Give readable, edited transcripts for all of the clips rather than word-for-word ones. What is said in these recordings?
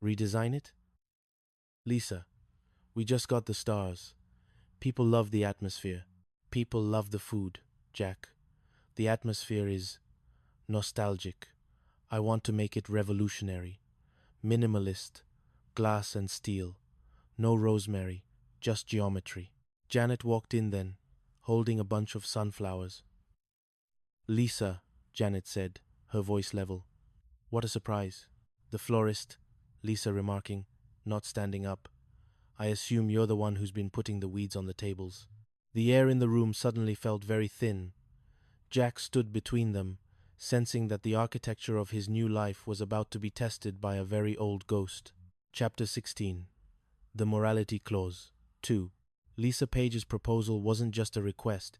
Redesign it? Lisa, we just got the stars. People love the atmosphere. People love the food, Jack. The atmosphere is nostalgic. I want to make it revolutionary. Minimalist, glass and steel. No rosemary, just geometry. Janet walked in then, holding a bunch of sunflowers. Lisa, Janet said, her voice level. What a surprise. The florist, Lisa remarking, not standing up. I assume you're the one who's been putting the weeds on the tables. The air in the room suddenly felt very thin. Jack stood between them, sensing that the architecture of his new life was about to be tested by a very old ghost. Chapter 16. The Morality Clause. 2. Lisa Page's proposal wasn't just a request,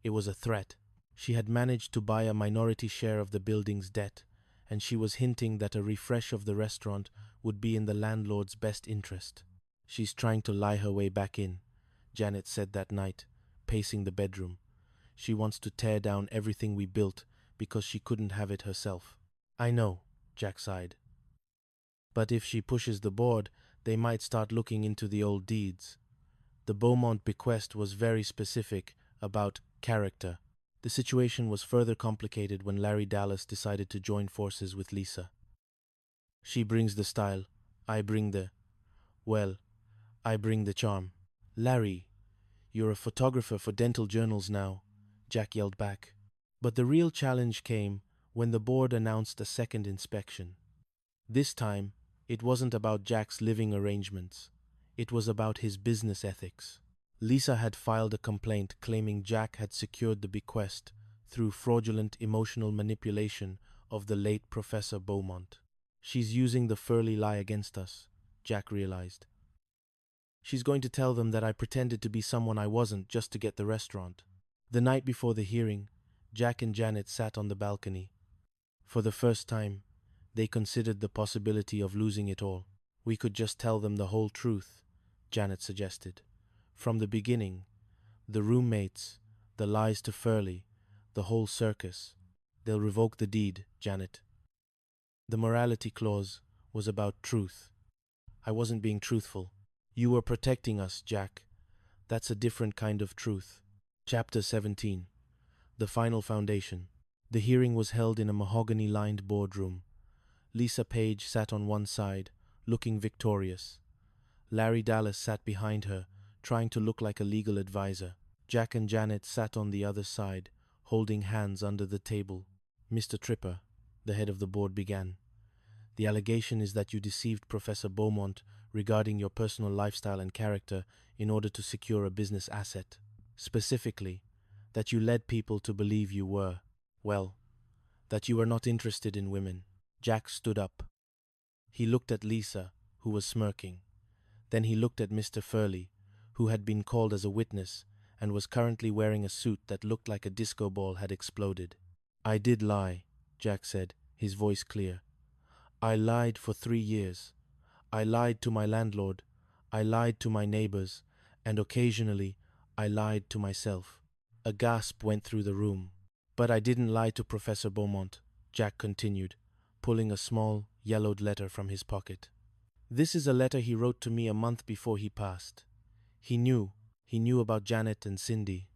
it was a threat. She had managed to buy a minority share of the building's debt, and she was hinting that a refresh of the restaurant would be in the landlord's best interest. She's trying to lie her way back in, Janet said that night, pacing the bedroom. She wants to tear down everything we built because she couldn't have it herself. I know, Jack sighed. But if she pushes the board, they might start looking into the old deeds. The Beaumont bequest was very specific about character. The situation was further complicated when Larry Dallas decided to join forces with Lisa. She brings the style, I bring the, well, I bring the charm. Larry, you're a photographer for dental journals now, Jack yelled back. But the real challenge came when the board announced a second inspection. This time, it wasn't about Jack's living arrangements. It was about his business ethics. Lisa had filed a complaint claiming Jack had secured the bequest through fraudulent emotional manipulation of the late Professor Beaumont. She's using the Furley lie against us, Jack realized. She's going to tell them that I pretended to be someone I wasn't just to get the restaurant. The night before the hearing, Jack and Janet sat on the balcony. For the first time, they considered the possibility of losing it all. We could just tell them the whole truth, Janet suggested. From the beginning, the roommates, the lies to Furley, the whole circus. They'll revoke the deed, Janet. The morality clause was about truth. I wasn't being truthful. You were protecting us, Jack. That's a different kind of truth. Chapter 17. The Final Foundation. The hearing was held in a mahogany-lined boardroom. Lisa Page sat on one side, looking victorious. Larry Dallas sat behind her, trying to look like a legal advisor. Jack and Janet sat on the other side, holding hands under the table. Mr. Tripper, the head of the board began. The allegation is that you deceived Professor Beaumont regarding your personal lifestyle and character in order to secure a business asset. Specifically, that you led people to believe you were, well, that you were not interested in women. Jack stood up. He looked at Lisa, who was smirking. Then he looked at Mr. Furley, who had been called as a witness and was currently wearing a suit that looked like a disco ball had exploded. I did lie, Jack said, his voice clear. I lied for 3 years. I lied to my landlord, I lied to my neighbors, and occasionally I lied to myself. A gasp went through the room. But I didn't lie to Professor Beaumont, Jack continued, pulling a small, yellowed letter from his pocket. This is a letter he wrote to me a month before he passed. He knew about Janet and Cindy.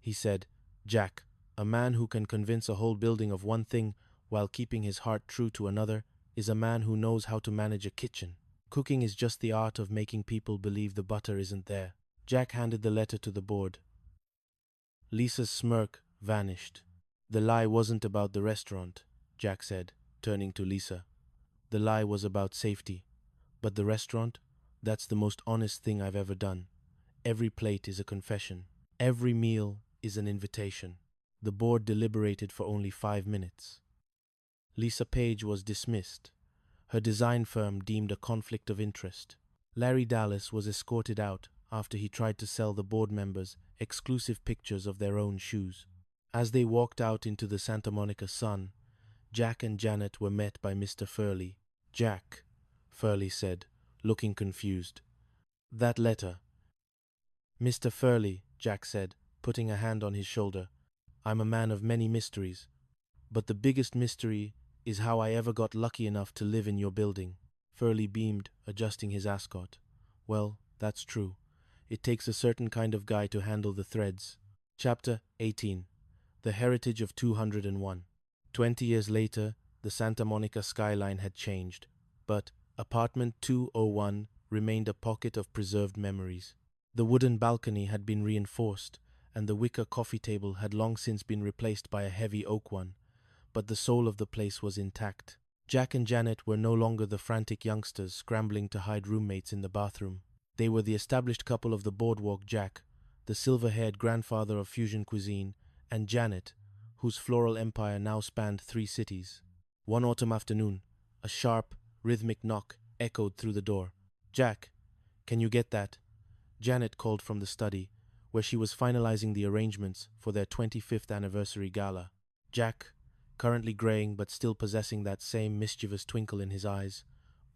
He said, Jack, a man who can convince a whole building of one thing while keeping his heart true to another is a man who knows how to manage a kitchen. Cooking is just the art of making people believe the butter isn't there. Jack handed the letter to the board. Lisa's smirk vanished. The lie wasn't about the restaurant, Jack said, turning to Lisa. The lie was about safety. But the restaurant? That's the most honest thing I've ever done. Every plate is a confession. Every meal is an invitation. The board deliberated for only 5 minutes. Lisa Page was dismissed. Her design firm deemed a conflict of interest. Larry Dallas was escorted out after he tried to sell the board members exclusive pictures of their own shoes. As they walked out into the Santa Monica sun, Jack and Janet were met by Mr. Furley. Jack, Furley said, looking confused. That letter. Mr. Furley, Jack said, putting a hand on his shoulder. I'm a man of many mysteries, but the biggest mystery is how I ever got lucky enough to live in your building. Furley beamed, adjusting his ascot. Well, that's true. It takes a certain kind of guy to handle the threads. Chapter 18. The Heritage of 201. 20 years later, the Santa Monica skyline had changed, but apartment 201 remained a pocket of preserved memories. The wooden balcony had been reinforced, and the wicker coffee table had long since been replaced by a heavy oak one, but the soul of the place was intact. Jack and Janet were no longer the frantic youngsters scrambling to hide roommates in the bathroom. They were the established couple of the boardwalk: Jack, the silver-haired grandfather of fusion cuisine, and Janet, whose floral empire now spanned 3 cities. One autumn afternoon, a sharp, rhythmic knock echoed through the door. "Jack, can you get that?" Janet called from the study, where she was finalizing the arrangements for their 25th anniversary gala. Jack, currently graying but still possessing that same mischievous twinkle in his eyes,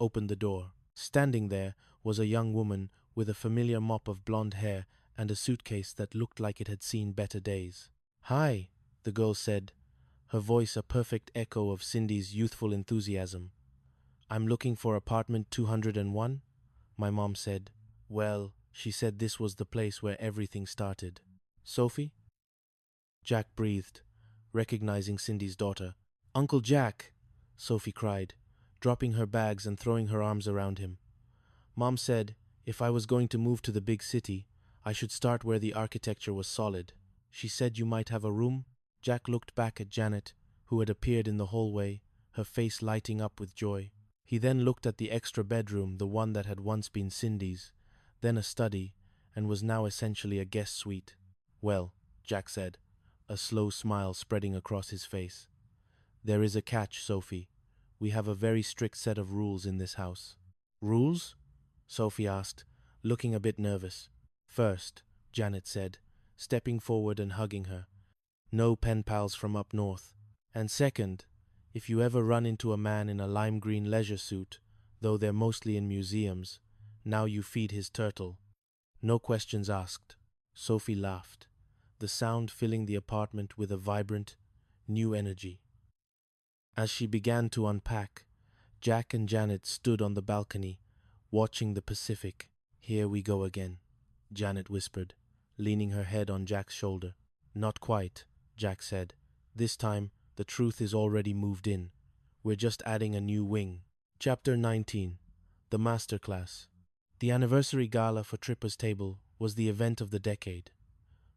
opened the door. Standing there was a young woman with a familiar mop of blonde hair and a suitcase that looked like it had seen better days. "Hi," the girl said, her voice a perfect echo of Cindy's youthful enthusiasm. "I'm looking for apartment 201, my mom said. Well, she said this was the place where everything started. Sophie?" Jack breathed, recognizing Cindy's daughter. "Uncle Jack!" Sophie cried, dropping her bags and throwing her arms around him. "Mom said if I was going to move to the big city, I should start where the architecture was solid. She said you might have a room." Jack looked back at Janet, who had appeared in the hallway, her face lighting up with joy. He then looked at the extra bedroom, the one that had once been Cindy's, then a study, and was now essentially a guest suite. "Well," Jack said, a slow smile spreading across his face. "There is a catch, Sophie. We have a very strict set of rules in this house." "Rules?" Sophie asked, looking a bit nervous. "First," Janet said, stepping forward and hugging her, "no pen pals from up north. And second, if you ever run into a man in a lime green leisure suit, though they're mostly in museums, now you feed his turtle. No questions asked." Sophie laughed, the sound filling the apartment with a vibrant, new energy. As she began to unpack, Jack and Janet stood on the balcony, watching the Pacific. "Here we go again," Janet whispered, leaning her head on Jack's shoulder. "Not quite," Jack said. "This time, the truth is already moved in. We're just adding a new wing." Chapter 19. The Masterclass. The anniversary gala for Tripper's Table was the event of the decade.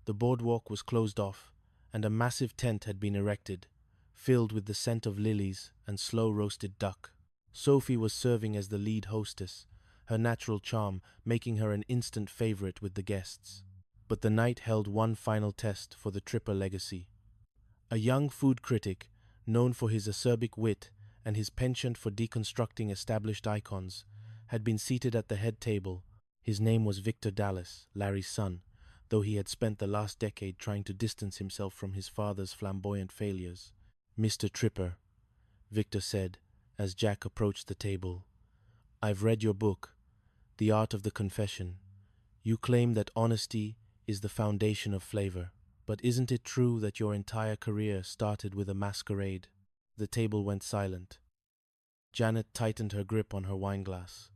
The boardwalk was closed off, and a massive tent had been erected, filled with the scent of lilies and slow-roasted duck. Sophie was serving as the lead hostess, her natural charm making her an instant favorite with the guests. But the night held one final test for the Tripper legacy. A young food critic, known for his acerbic wit and his penchant for deconstructing established icons, had been seated at the head table. His name was Victor Dallas, Larry's son, though he had spent the last decade trying to distance himself from his father's flamboyant failures. "Mr. Tripper," Victor said, as Jack approached the table, "I've read your book, The Art of the Confession. You claim that honesty is the foundation of flavor. But isn't it true that your entire career started with a masquerade?" The table went silent. Janet tightened her grip on her wineglass.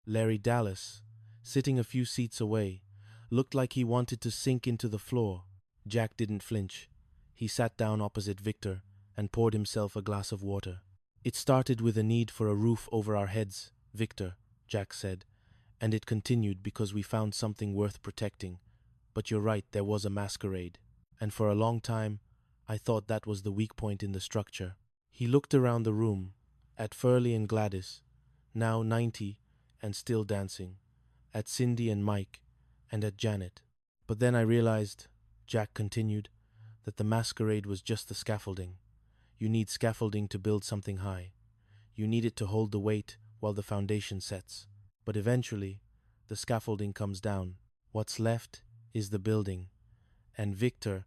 Larry Dallas, sitting a few seats away, looked like he wanted to sink into the floor. Jack didn't flinch. He sat down opposite Victor and poured himself a glass of water. "It started with a need for a roof over our heads, Victor," Jack said, "and it continued because we found something worth protecting. But you're right, there was a masquerade. And for a long time, I thought that was the weak point in the structure." He looked around the room, at Furley and Gladys, now 90 and still dancing, at Cindy and Mike, and at Janet. "But then I realized," Jack continued, "that the masquerade was just the scaffolding. You need scaffolding to build something high. You need it to hold the weight while the foundation sets. But eventually, the scaffolding comes down. What's left is the building. And Victor,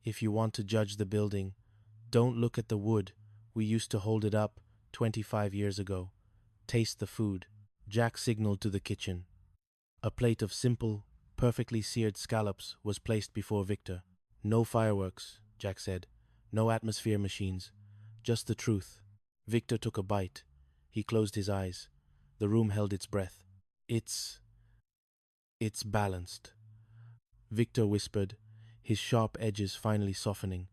if you want to judge the building, don't look at the wood. We used to hold it up 25 years ago. Taste the food." Jack signaled to the kitchen. A plate of simple, perfectly seared scallops was placed before Victor. "No fireworks," Jack said. "No atmosphere machines. Just the truth." Victor took a bite. He closed his eyes. The room held its breath. It's balanced, Victor whispered, his sharp edges finally softening.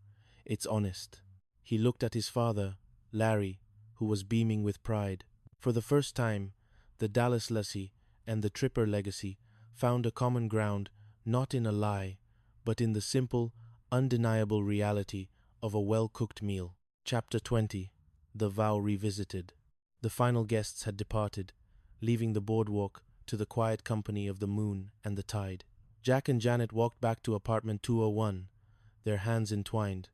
It's honest. He looked at his father, Larry, who was beaming with pride. For the first time, the Dallas legacy and the Tripper legacy found a common ground not in a lie, but in the simple, undeniable reality of a well-cooked meal. Chapter 20. The Vow Revisited. The final guests had departed, leaving the boardwalk to the quiet company of the moon and the tide. Jack and Janet walked back to apartment 201, their hands entwined,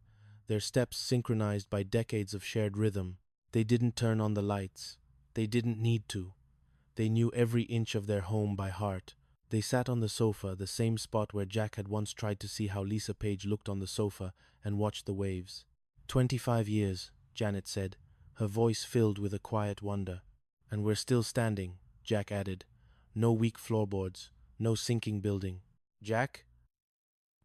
their steps synchronized by decades of shared rhythm. They didn't turn on the lights. They didn't need to. They knew every inch of their home by heart. They sat on the sofa, the same spot where Jack had once tried to see how Lisa Page looked on the sofa, and watched the waves. 25 years, Janet said, her voice filled with a quiet wonder. And we're still standing, Jack added. No weak floorboards, no sinking building. Jack?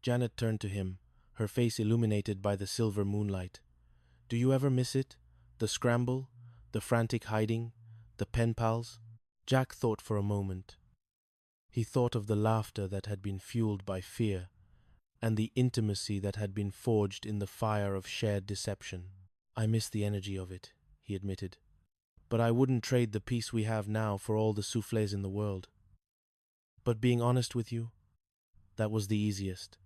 Janet turned to him, her face illuminated by the silver moonlight. Do you ever miss it? The scramble? The frantic hiding? The pen pals? Jack thought for a moment. He thought of the laughter that had been fueled by fear, and the intimacy that had been forged in the fire of shared deception. I miss the energy of it, he admitted. But I wouldn't trade the peace we have now for all the soufflés in the world. But being honest with you, that was the easiest.